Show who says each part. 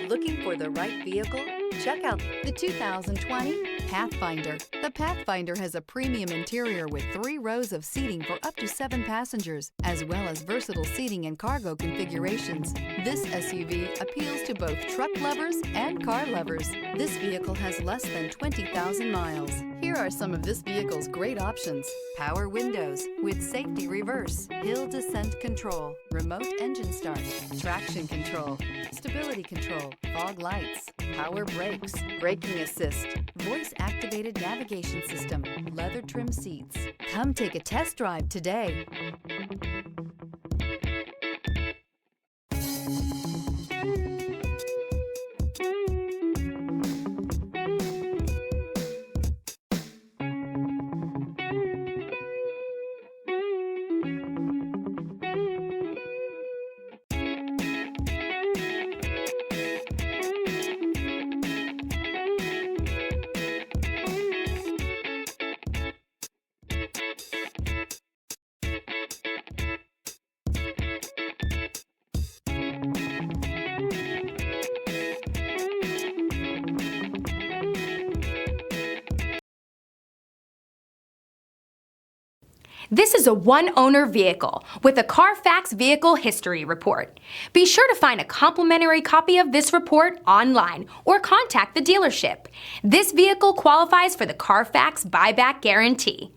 Speaker 1: Looking for the right vehicle? Check out the 2020 Pathfinder. The Pathfinder has a premium interior with 3 rows of seating for up to 7 passengers, as well as versatile seating and cargo configurations. This SUV appeals to both truck lovers and car lovers. This vehicle has less than 20,000 miles. Here are some of this vehicle's great options: power windows with safety reverse, hill descent control, remote engine start, traction control, stability control, fog lights, power brakes, braking assist, voice-activated navigation system, leather trim seats. Come take a test drive today.
Speaker 2: This is a one-owner vehicle with a Carfax Vehicle History Report. Be sure to find a complimentary copy of this report online or contact the dealership. This vehicle qualifies for the Carfax Buyback Guarantee.